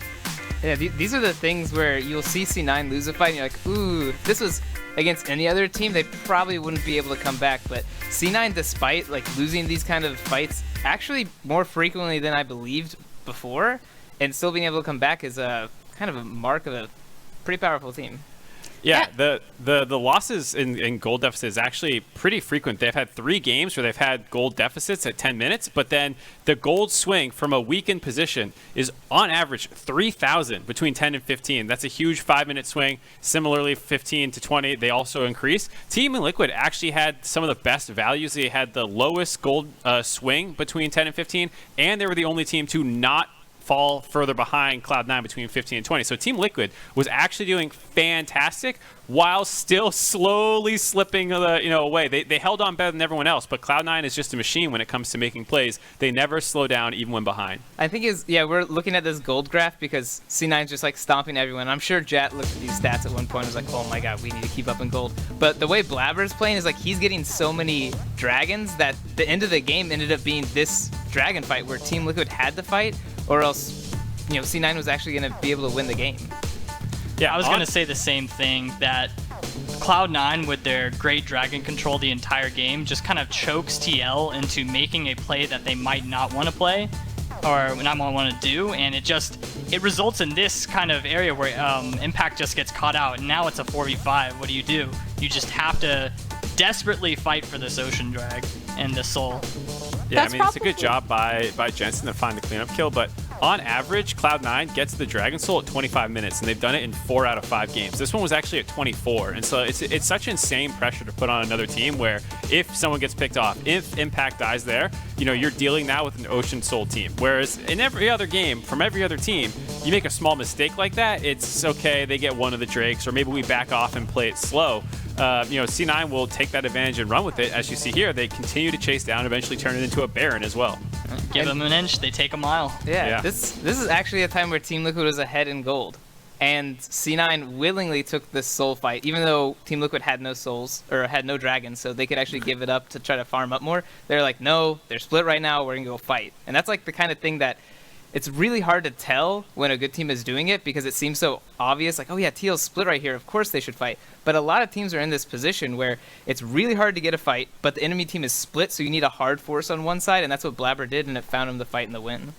Yeah, these are the things where you'll see C9 lose a fight, and you're like, ooh, if this was against any other team, they probably wouldn't be able to come back. But C9, despite losing these kind of fights, actually more frequently than I believed before, and still being able to come back is a kind of a mark of a pretty powerful team. Yeah, the losses in gold deficit is actually pretty frequent. They've had 3 games where they've had gold deficits at 10 minutes, but then the gold swing from a weakened position is on average 3,000 between 10 and 15. That's a huge 5-minute swing. Similarly, 15 to 20, they also increase. Team Liquid actually had some of the best values. They had the lowest gold swing between 10 and 15, and they were the only team to not fall further behind Cloud9 between 15 and 20. So Team Liquid was actually doing fantastic while still slowly slipping away. They held on better than everyone else, but Cloud9 is just a machine when it comes to making plays. They never slow down even when behind. I think we're looking at this gold graph because C9's just stomping everyone. I'm sure Jet looked at these stats at one point and was like, oh my god, we need to keep up in gold. But the way Blaber's playing is he's getting so many dragons that the end of the game ended up being this dragon fight where Team Liquid had to fight, or else C9 was actually going to be able to win the game. Yeah, I was going to say the same thing, that Cloud9 with their great dragon control the entire game just kind of chokes TL into making a play that they might not want to play or not want to do, and it results in this kind of area where Impact just gets caught out, and now it's a 4v5. What do? You just have to desperately fight for this ocean drag and the soul. Yeah, it's a good job by Jensen to find the cleanup kill, but on average, Cloud9 gets the Dragon Soul at 25 minutes, and they've done it in 4 out of 5 games. This one was actually at 24, and so it's such insane pressure to put on another team where if someone gets picked off, if Impact dies there, you're dealing now with an Ocean Soul team. Whereas in every other game, from every other team, you make a small mistake like that, it's okay, they get one of the Drakes, or maybe we back off and play it slow. C9 will take that advantage and run with it. As you see here, they continue to chase down, eventually turn it into a Baron as well. Give them an inch, they take a mile. Yeah. This is actually a time where Team Liquid was ahead in gold, and C9 willingly took this soul fight, even though Team Liquid had no souls or had no dragons, so they could actually give it up to try to farm up more. They're like, no, they're split right now, we're gonna go fight. And that's the kind of thing that it's really hard to tell when a good team is doing it, because it seems so obvious, oh yeah, TL's split right here, of course they should fight. But a lot of teams are in this position where it's really hard to get a fight, but the enemy team is split, so you need a hard force on one side, and that's what Blaber did, and it found him the fight and the win.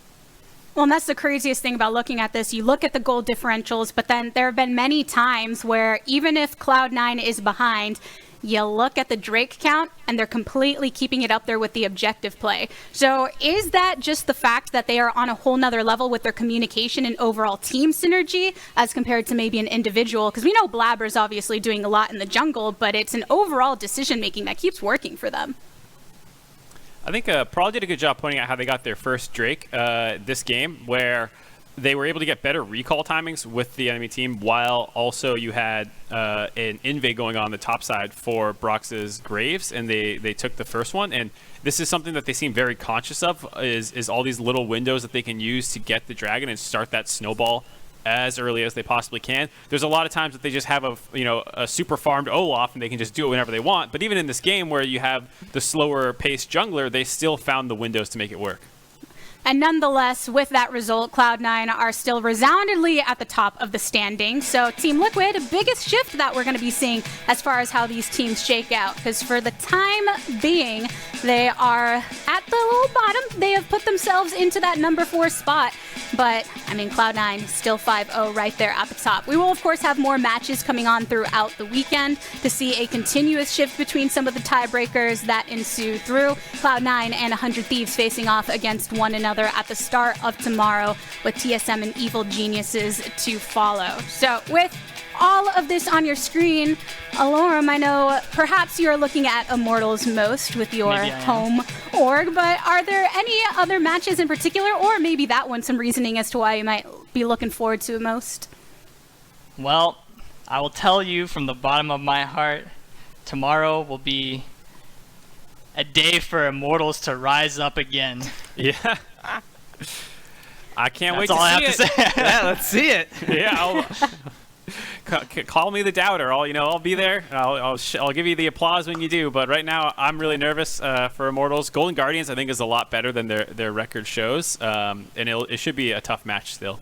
Well, and that's the craziest thing about looking at this. You look at the gold differentials, but then there have been many times where even if Cloud9 is behind, you look at the Drake count, and they're completely keeping it up there with the objective play. So is that just the fact that they are on a whole nother level with their communication and overall team synergy as compared to maybe an individual? Because we know Blaber's obviously doing a lot in the jungle, but it's an overall decision-making that keeps working for them. I think Prawl did a good job pointing out how they got their first Drake this game, where they were able to get better recall timings with the enemy team, while also you had an invade going on the top side for Broxah's Graves, and they took the first one. And this is something that they seem very conscious of, is all these little windows that they can use to get the dragon and start that snowball as early as they possibly can. There's a lot of times that they just have a super farmed Olaf and they can just do it whenever they want. But even in this game where you have the slower paced jungler, they still found the windows to make it work. And nonetheless, with that result, Cloud9 are still resoundingly at the top of the standings. So Team Liquid, biggest shift that we're going to be seeing as far as how these teams shake out. Because for the time being, they are at the low bottom. They have put themselves into that number 4 spot. But, I mean, Cloud9 still 5-0 right there at the top. We will, of course, have more matches coming on throughout the weekend to see a continuous shift between some of the tiebreakers that ensue through Cloud9 and 100 Thieves facing off against one another at the start of tomorrow, with TSM and Evil Geniuses to follow. So with all of this on your screen, Alorum, I know perhaps you're looking at Immortals most with your home org, but are there any other matches in particular, or maybe that one, some reasoning as to why you might be looking forward to it most? Well, I will tell you from the bottom of my heart, tomorrow will be a day for Immortals to rise up again. Yeah. I can't wait to see it. That's all I have to say. Yeah, let's see it. Yeah, call me the doubter. I'll be there. I'll give you the applause when you do. But right now, I'm really nervous for Immortals. Golden Guardians, I think, is a lot better than their record shows, and it should be a tough match still.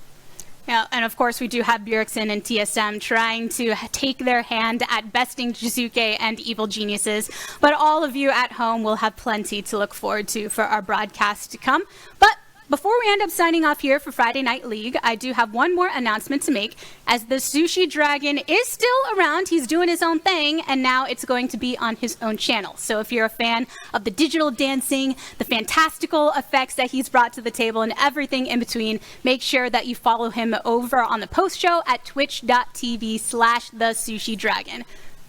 Yeah, and of course we do have Bjergsen and TSM trying to take their hand at besting Jizuke and Evil Geniuses, but all of you at home will have plenty to look forward to for our broadcast to come. But before we end up signing off here for Friday Night League, I do have one more announcement to make, as the Sushi Dragon is still around. He's doing his own thing, and now it's going to be on his own channel. So if you're a fan of the digital dancing, the fantastical effects that he's brought to the table, and everything in between, make sure that you follow him over on the post show at twitch.tv/thesushidragon.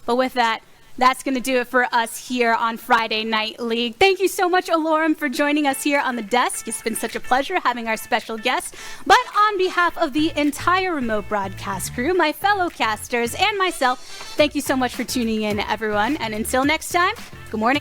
But with that, that's going to do it for us here on Friday Night League. Thank you so much, Alorum, for joining us here on the desk. It's been such a pleasure having our special guest. But on behalf of the entire remote broadcast crew, my fellow casters, and myself, thank you so much for tuning in, everyone. And until next time, good morning.